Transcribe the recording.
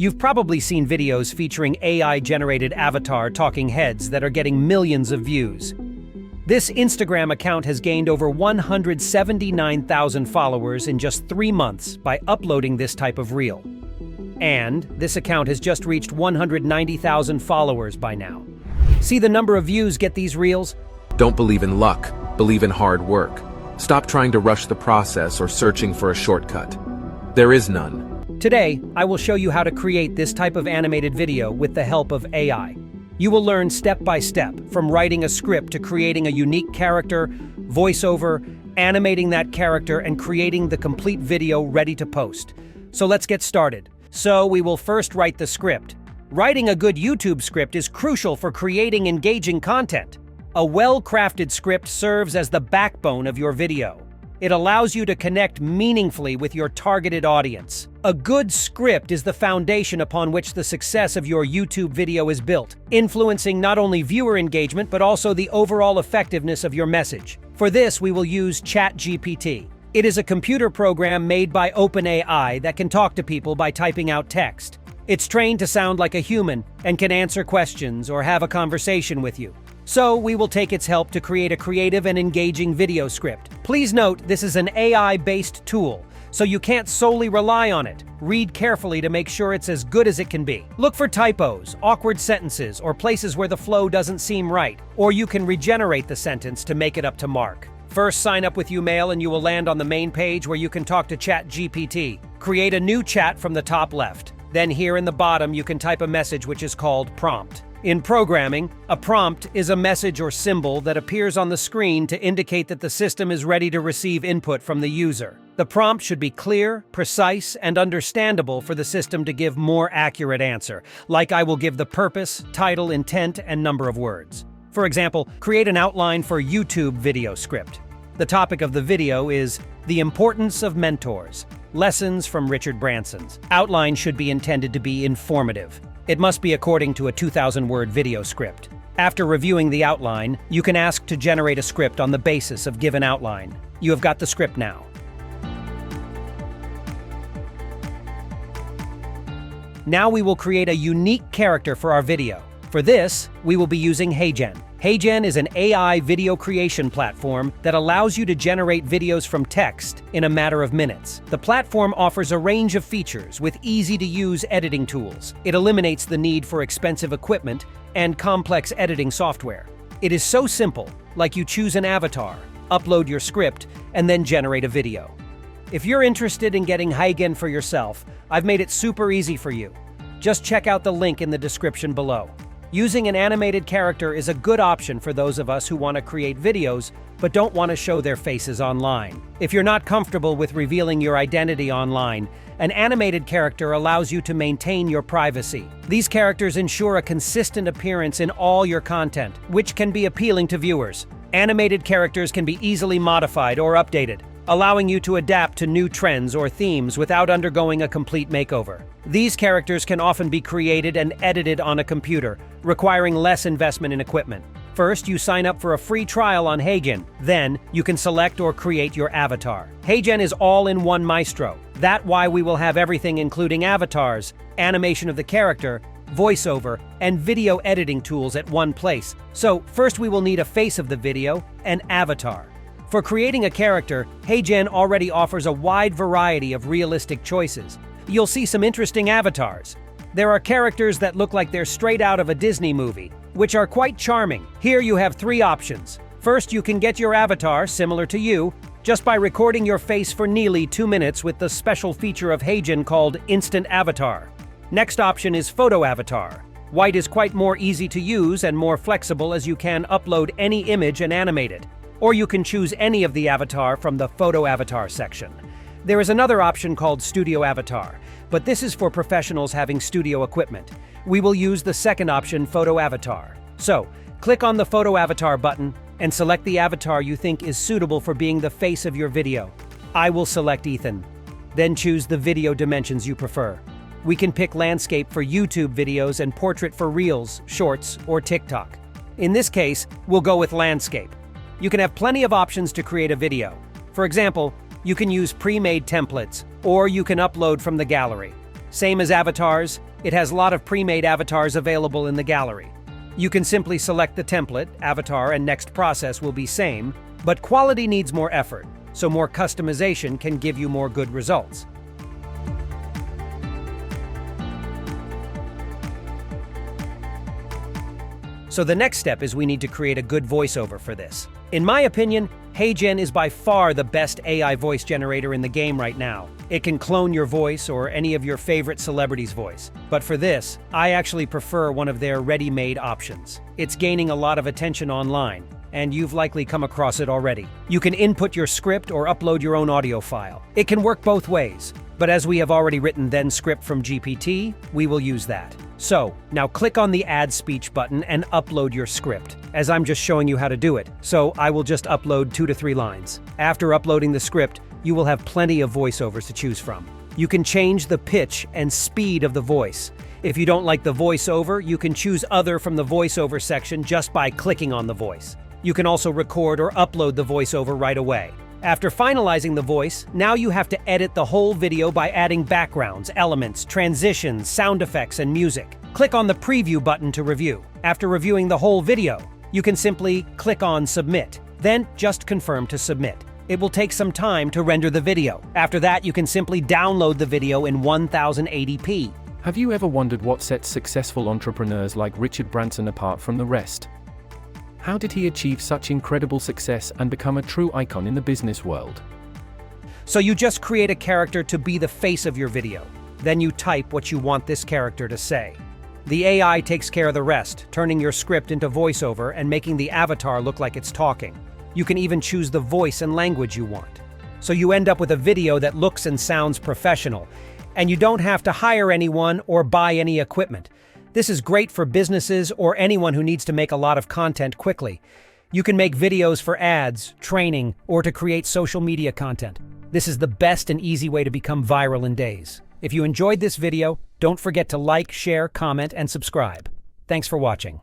You've probably seen videos featuring AI-generated avatar talking heads that are getting millions of views. This Instagram account has gained over 179,000 followers in just 3 months by uploading this type of reel. And this account has just reached 190,000 followers by now. See the number of views get these reels? Don't believe in luck, believe in hard work. Stop trying to rush the process or searching for a shortcut. There is none. Today, I will show you how to create this type of animated video with the help of AI. You will learn step by step, from writing a script to creating a unique character, voiceover, animating that character, and creating the complete video ready to post. So let's get started. So we will first write the script. Writing a good YouTube script is crucial for creating engaging content. A well-crafted script serves as the backbone of your video. It allows you to connect meaningfully with your targeted audience. A good script is the foundation upon which the success of your YouTube video is built, influencing not only viewer engagement but also the overall effectiveness of your message. For this, we will use ChatGPT. It is a computer program made by OpenAI that can talk to people by typing out text. It's trained to sound like a human and can answer questions or have a conversation with you. So we will take its help to create a creative and engaging video script. Please note, this is an AI-based tool, so you can't solely rely on it. Read carefully to make sure it's as good as it can be. Look for typos, awkward sentences, or places where the flow doesn't seem right, or you can regenerate the sentence to make it up to mark. First, sign up with YouMail and you will land on the main page where you can talk to ChatGPT. Create a new chat from the top left. Then here in the bottom, you can type a message which is called prompt. In programming, a prompt is a message or symbol that appears on the screen to indicate that the system is ready to receive input from the user. The prompt should be clear, precise, and understandable for the system to give more accurate answer, like I will give the purpose, title, intent, and number of words. For example, create an outline for YouTube video script. The topic of the video is The Importance of Mentors. Lessons from Richard Branson's. Outline should be intended to be informative. It must be according to a 2,000-word video script. After reviewing the outline, you can ask to generate a script on the basis of given outline. You have got the script now. Now we will create a unique character for our video. For this, we will be using Heygen. Heygen is an AI video creation platform that allows you to generate videos from text in a matter of minutes. The platform offers a range of features with easy-to-use editing tools. It eliminates the need for expensive equipment and complex editing software. It is so simple, like you choose an avatar, upload your script, and then generate a video. If you're interested in getting Heygen for yourself, I've made it super easy for you. Just check out the link in the description below. Using an animated character is a good option for those of us who want to create videos but don't want to show their faces online. If you're not comfortable with revealing your identity online, an animated character allows you to maintain your privacy. These characters ensure a consistent appearance in all your content, which can be appealing to viewers. Animated characters can be easily modified or updated, allowing you to adapt to new trends or themes without undergoing a complete makeover. These characters can often be created and edited on a computer, requiring less investment in equipment. First, you sign up for a free trial on Heygen. Then, you can select or create your avatar. Heygen is all-in-one maestro. That's why we will have everything including avatars, animation of the character, voiceover, and video editing tools at one place. So, first we will need a face of the video, an avatar. For creating a character, Heygen already offers a wide variety of realistic choices. You'll see some interesting avatars. There are characters that look like they're straight out of a Disney movie, which are quite charming. Here you have 3 options. First, you can get your avatar similar to you just by recording your face for nearly 2 minutes with the special feature of Heygen called Instant Avatar. Next option is Photo Avatar. White is quite more easy to use and more flexible as you can upload any image and animate it. Or you can choose any of the avatar from the Photo Avatar section. There is another option called Studio Avatar, but this is for professionals having studio equipment. We will use the second option, Photo Avatar. So, click on the Photo Avatar button and select the avatar you think is suitable for being the face of your video. I will select Ethan. Then choose the video dimensions you prefer. We can pick landscape for YouTube videos and portrait for Reels, Shorts, or TikTok. In this case, we'll go with landscape. You can have plenty of options to create a video. For example, you can use pre-made templates, or you can upload from the gallery. Same as avatars, it has a lot of pre-made avatars available in the gallery. You can simply select the template, avatar, and next process will be same, but quality needs more effort, so more customization can give you more good results. So the next step is we need to create a good voiceover for this. In my opinion, Heygen is by far the best AI voice generator in the game right now. It can clone your voice or any of your favorite celebrity's voice. But for this, I actually prefer one of their ready-made options. It's gaining a lot of attention online, and you've likely come across it already. You can input your script or upload your own audio file. It can work both ways, but as we have already written then script from GPT, we will use that. So, now click on the Add Speech button and upload your script, as I'm just showing you how to do it, so I will just upload 2 to 3 lines. After uploading the script, you will have plenty of voiceovers to choose from. You can change the pitch and speed of the voice. If you don't like the voiceover, you can choose other from the voiceover section just by clicking on the voice. You can also record or upload the voiceover right away. After finalizing the voice, now you have to edit the whole video by adding backgrounds, elements, transitions, sound effects, and music. Click on the preview button to review. After reviewing the whole video, you can simply click on Submit. Then just confirm to submit. It will take some time to render the video. After that, you can simply download the video in 1080p. Have you ever wondered what sets successful entrepreneurs like Richard Branson apart from the rest? How did he achieve such incredible success and become a true icon in the business world? So you just create a character to be the face of your video. Then you type what you want this character to say. The AI takes care of the rest, turning your script into voiceover and making the avatar look like it's talking. You can even choose the voice and language you want. So you end up with a video that looks and sounds professional, and you don't have to hire anyone or buy any equipment. This is great for businesses or anyone who needs to make a lot of content quickly. You can make videos for ads, training, or to create social media content. This is the best and easy way to become viral in days. If you enjoyed this video, don't forget to like, share, comment, and subscribe. Thanks for watching.